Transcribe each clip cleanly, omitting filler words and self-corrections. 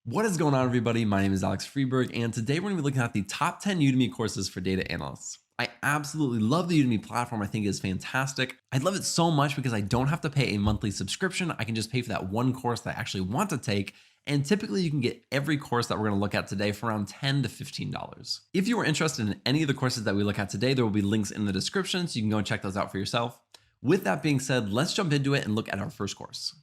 What is going on, everybody? My name is Alex Freeberg, and today we're going to be looking at the top 10 Udemy courses for data analysts. I absolutely love the Udemy platform. I think it is fantastic. I love it so much because I don't have to pay a monthly subscription. I can just pay for that one course that I actually want to take. And typically you can get every course that we're going to look at today for around $10 to $15. If you are interested in any of the courses that we look at today, there will be links in the description, so you can go and check those out for yourself. With that being said, let's jump into it and look at our first course.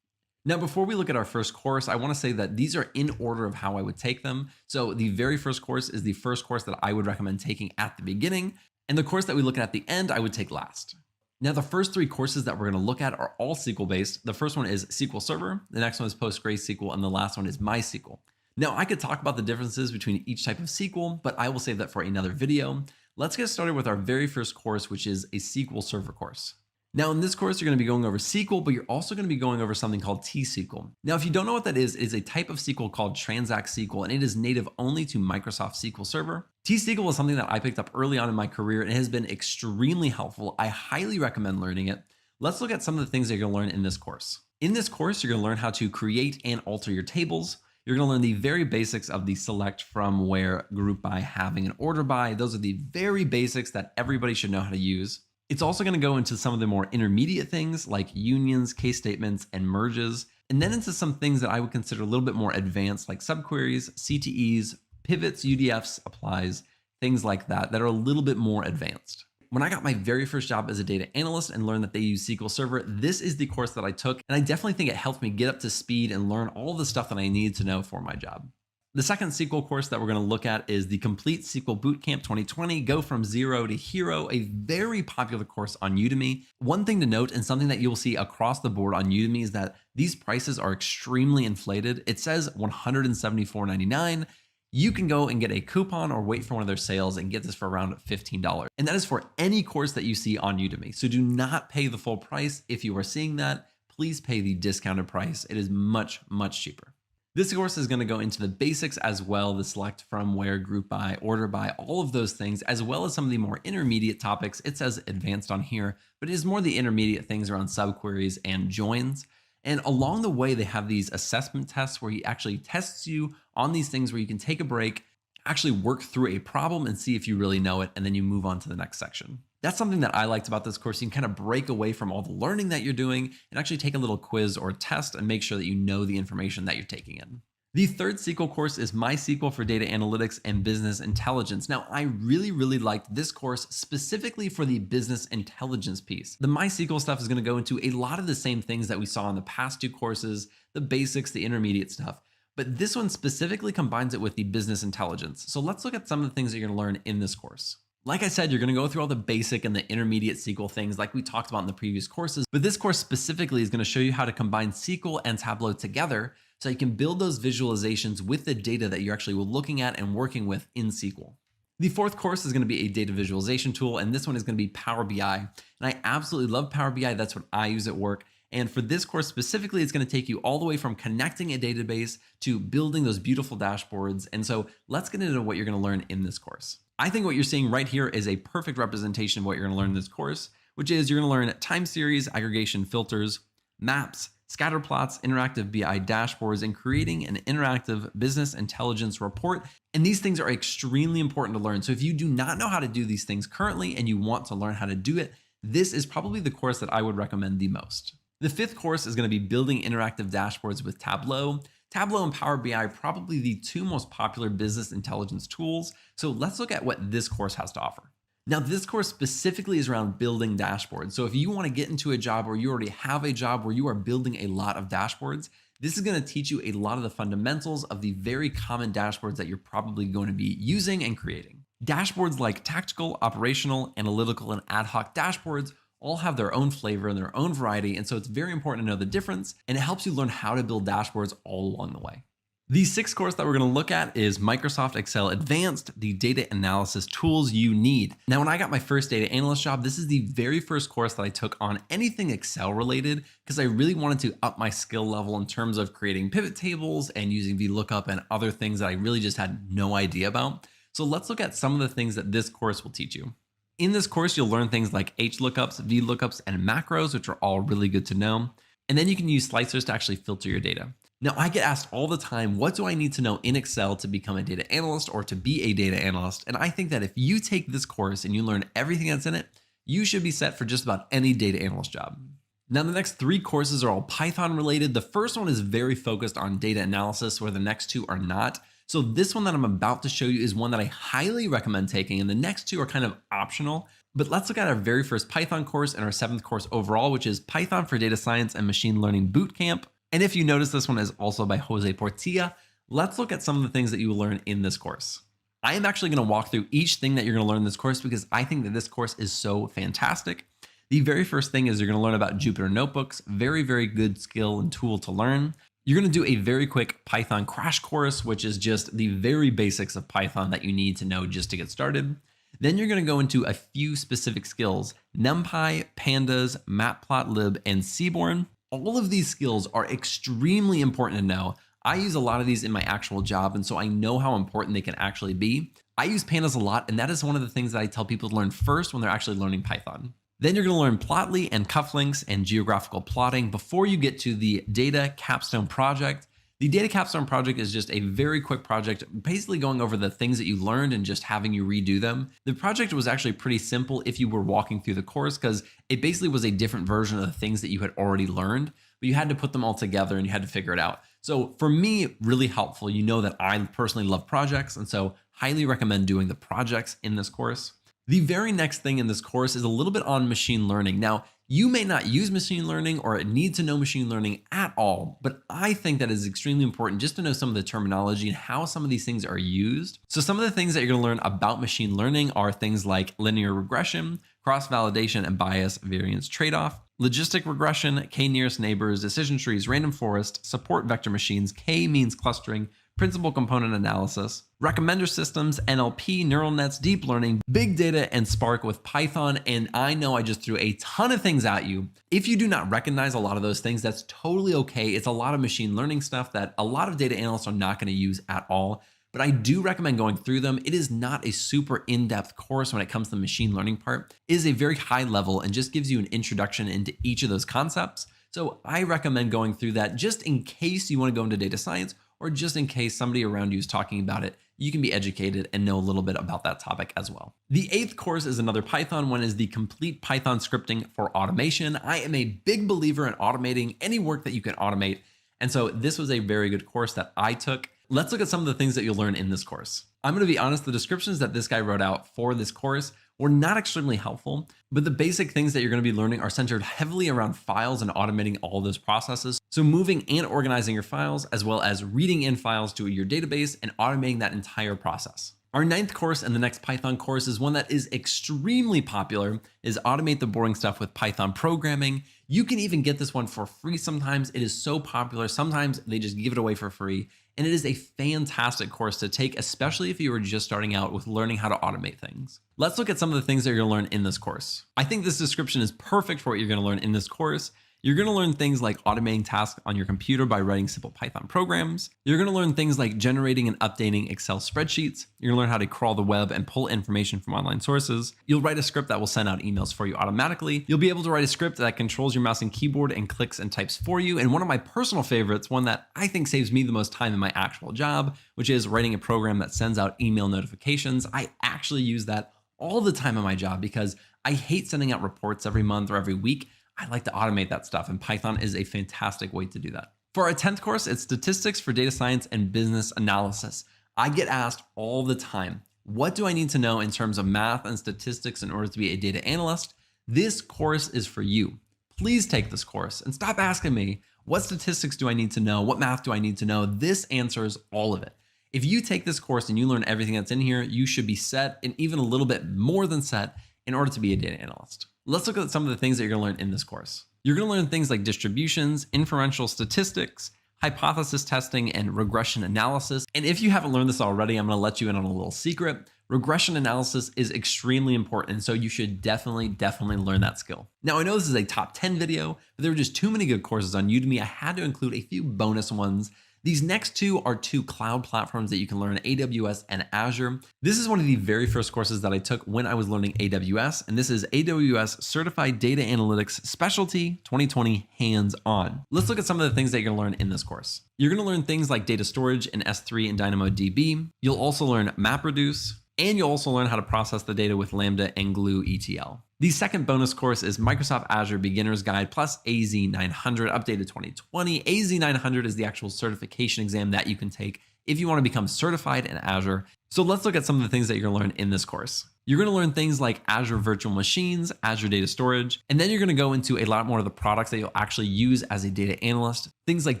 Now, before we look at our first course, I want to say that these are in order of how I would take them. So the very first course is the first course that I would recommend taking at the beginning, and the course that we look at the end, I would take last. Now, the first three courses that we're going to look at are all SQL based. The first one is SQL Server, the next one is PostgreSQL, and the last one is MySQL. Now, I could talk about the differences between each type of SQL, but I will save that for another video. Let's get started with our very first course, which is a SQL Server course. Now, in this course, you're going to be going over SQL, but you're also going to be going over something called T-SQL. Now, if you don't know what that is, it is a type of SQL called Transact SQL, and it is native only to Microsoft SQL Server. T-SQL is something that I picked up early on in my career, and it has been extremely helpful. I highly recommend learning it. Let's look at some of the things that you're going to learn in this course. In this course, you're going to learn how to create and alter your tables. You're going to learn the very basics of the select, from, where, group by, having, and order by. Those are the very basics that everybody should know how to use. It's also going to go into some of the more intermediate things like unions, case statements, and merges, and then into some things that I would consider a little bit more advanced, like subqueries, CTEs, pivots, UDFs, applies, things like that are a little bit more advanced. When I got my very first job as a data analyst and learned that they use SQL Server, this is the course that I took, and I definitely think it helped me get up to speed and learn all the stuff that I needed to know for my job. The second SQL course that we're going to look at is the Complete SQL Bootcamp 2020, Go From Zero to Hero, a very popular course on Udemy. One thing to note, and something that you'll see across the board on Udemy, is that these prices are extremely inflated. It says $174.99. You can go and get a coupon or wait for one of their sales and get this for around $15. And that is for any course that you see on Udemy. So do not pay the full price. If you are seeing that, please pay the discounted price. It is much, much cheaper. This course is going to go into the basics as well, the select, from, where, group by, order by, all of those things, as well as some of the more intermediate topics. It says advanced on here, but it is more the intermediate things around subqueries and joins. And along the way, they have these assessment tests where he actually tests you on these things where you can take a break, actually work through a problem and see if you really know it, and then you move on to the next section. That's something that I liked about this course. You can kind of break away from all the learning that you're doing and actually take a little quiz or test and make sure that you know the information that you're taking in. The third SQL course is MySQL for Data Analytics and Business Intelligence. Now, I really liked this course specifically for the business intelligence piece. The MySQL stuff is going to go into a lot of the same things that we saw in the past two courses, the basics, the intermediate stuff. But this one specifically combines it with the business intelligence. So let's look at some of the things that you're going to learn in this course. Like I said, you're going to go through all the basic and the intermediate SQL things like we talked about in the previous courses, but this course specifically is going to show you how to combine SQL and Tableau together so you can build those visualizations with the data that you're actually looking at and working with in SQL. The fourth course is going to be a data visualization tool, and this one is going to be Power BI. And I absolutely love Power BI. That's what I use at work. And for this course specifically, it's going to take you all the way from connecting a database to building those beautiful dashboards. And so let's get into what you're going to learn in this course. I think what you're seeing right here is a perfect representation of what you're going to learn in this course, which is you're going to learn time series, aggregation filters, maps, scatter plots, interactive BI dashboards, and creating an interactive business intelligence report. And these things are extremely important to learn. So if you do not know how to do these things currently and you want to learn how to do it, this is probably the course that I would recommend the most. The fifth course is going to be building interactive dashboards with Tableau. Tableau and Power BI are probably the two most popular business intelligence tools. So let's look at what this course has to offer. Now, this course specifically is around building dashboards. So if you want to get into a job or you already have a job where you are building a lot of dashboards, this is going to teach you a lot of the fundamentals of the very common dashboards that you're probably going to be using and creating. Dashboards like tactical, operational, analytical, and ad hoc dashboards all have their own flavor and their own variety. And so it's very important to know the difference, and it helps you learn how to build dashboards all along the way. The sixth course that we're going to look at is Microsoft Excel Advanced, the data analysis tools you need. Now, when I got my first data analyst job, this is the very first course that I took on anything Excel related, because I really wanted to up my skill level in terms of creating pivot tables and using VLOOKUP and other things that I really just had no idea about. So let's look at some of the things that this course will teach you. In this course, you'll learn things like HLOOKUPs, VLOOKUPs, and macros, which are all really good to know. And then you can use slicers to actually filter your data. Now, I get asked all the time, what do I need to know in Excel to become a data analyst or to be a data analyst? And I think that if you take this course and you learn everything that's in it, you should be set for just about any data analyst job. Now, the next 3 courses are all Python related. The first one is very focused on data analysis, where the next 2 are not. So this one that I'm about to show you is one that I highly recommend taking, and the next 2 are kind of optional. But let's look at our very first Python course and our 7th course overall, which is Python for Data Science and Machine Learning Bootcamp. And if you notice, this one is also by Jose Portilla. Let's look at some of the things that you will learn in this course. I am actually going to walk through each thing that you're going to learn in this course because I think that this course is so fantastic. The very first thing is you're going to learn about Jupyter Notebooks, very, very good skill and tool to learn. You're going to do a very quick Python crash course, which is just the very basics of Python that you need to know just to get started. Then you're going to go into a few specific skills: NumPy, Pandas, Matplotlib, and Seaborn. All of these skills are extremely important to know. I use a lot of these in my actual job, and so I know how important they can actually be. I use Pandas a lot, and that is one of the things that I tell people to learn first when they're actually learning Python. Then you're going to learn Plotly and cufflinks and geographical plotting before you get to the Data Capstone project. The Data Capstone project is just a very quick project, basically going over the things that you learned and just having you redo them. The project was actually pretty simple if you were walking through the course, because it basically was a different version of the things that you had already learned, but you had to put them all together and you had to figure it out. So for me, really helpful. You know that I personally love projects, and so highly recommend doing the projects in this course. The very next thing in this course is a little bit on machine learning. Now, you may not use machine learning or need to know machine learning at all, but I think that is extremely important just to know some of the terminology and how some of these things are used. So some of the things that you're going to learn about machine learning are things like linear regression, cross-validation and bias variance trade-off, logistic regression, k-nearest neighbors, decision trees, random forest, support vector machines, k-means clustering, principal component analysis, recommender systems, NLP, neural nets, deep learning, big data, and Spark with Python. And I know I just threw a ton of things at you. If you do not recognize a lot of those things, that's totally okay. It's a lot of machine learning stuff that a lot of data analysts are not going to use at all. But I do recommend going through them. It is not a super in-depth course when it comes to the machine learning part. It is a very high level and just gives you an introduction into each of those concepts. So I recommend going through that just in case you want to go into data science, or just in case somebody around you is talking about it, you can be educated and know a little bit about that topic as well. The 8th course is another Python one, is the complete Python scripting for automation. I am a big believer in automating any work that you can automate. And so this was a very good course that I took. Let's look at some of the things that you'll learn in this course. I'm going to be honest, the descriptions that this guy wrote out for this course were not extremely helpful, but the basic things that you're going to be learning are centered heavily around files and automating all those processes. So moving and organizing your files, as well as reading in files to your database and automating that entire process. Our 9th course and the next Python course is one that is extremely popular, is Automate the Boring Stuff with Python Programming. You can even get this one for free sometimes. It is so popular. Sometimes they just give it away for free. And it is a fantastic course to take, especially if you are just starting out with learning how to automate things. Let's look at some of the things that you're going to learn in this course. I think this description is perfect for what you're going to learn in this course. You're going to learn things like automating tasks on your computer by writing simple Python programs. You're going to learn things like generating and updating Excel spreadsheets. You're going to learn how to crawl the web and pull information from online sources. You'll write a script that will send out emails for you automatically. You'll be able to write a script that controls your mouse and keyboard and clicks and types for you. And one of my personal favorites, one that I think saves me the most time in my actual job, which is writing a program that sends out email notifications. I actually use that all the time in my job because I hate sending out reports every month or every week. I like to automate that stuff, and Python is a fantastic way to do that. For our 10th course, it's Statistics for Data Science and Business Analysis. I get asked all the time, what do I need to know in terms of math and statistics in order to be a data analyst? This course is for you. Please take this course and stop asking me, what statistics do I need to know? What math do I need to know? This answers all of it. If you take this course and you learn everything that's in here, you should be set, and even a little bit more than set, in order to be a data analyst. Let's look at some of the things that you're going to learn in this course. You're going to learn things like distributions, inferential statistics, hypothesis testing, and regression analysis. And if you haven't learned this already, I'm going to let you in on a little secret. Regression analysis is extremely important, so you should definitely learn that skill. Now, I know this is a top 10 video, but there were just too many good courses on Udemy. I had to include a few bonus ones These next two are two cloud platforms that you can learn, AWS and Azure. This is one of the very first courses that I took when I was learning AWS, and this is AWS Certified Data Analytics Specialty 2020 Hands-On. Let's look at some of the things that you're gonna learn in this course. You're gonna learn things like data storage in S3 and DynamoDB. You'll also learn MapReduce, and you'll also learn how to process the data with Lambda and Glue ETL. The second bonus course is Microsoft Azure Beginner's Guide plus AZ900, updated 2020. AZ900 is the actual certification exam that you can take if you want to become certified in Azure. So let's look at some of the things that you're going to learn in this course. You're going to learn things like Azure Virtual Machines, Azure Data Storage, and then you're going to go into a lot more of the products that you'll actually use as a data analyst. Things like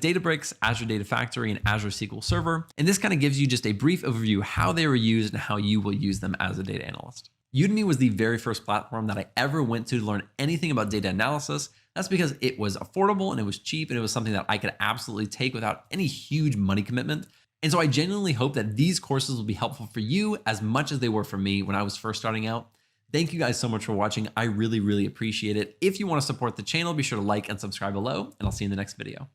Databricks, Azure Data Factory, and Azure SQL Server. And this kind of gives you just a brief overview of how they were used and how you will use them as a data analyst. Udemy was the very first platform that I ever went to learn anything about data analysis. That's because it was affordable and it was cheap and it was something that I could absolutely take without any huge money commitment. And so I genuinely hope that these courses will be helpful for you as much as they were for me when I was first starting out. Thank you guys so much for watching. I really, really appreciate it. If you want to support the channel, be sure to like and subscribe below, and I'll see you in the next video.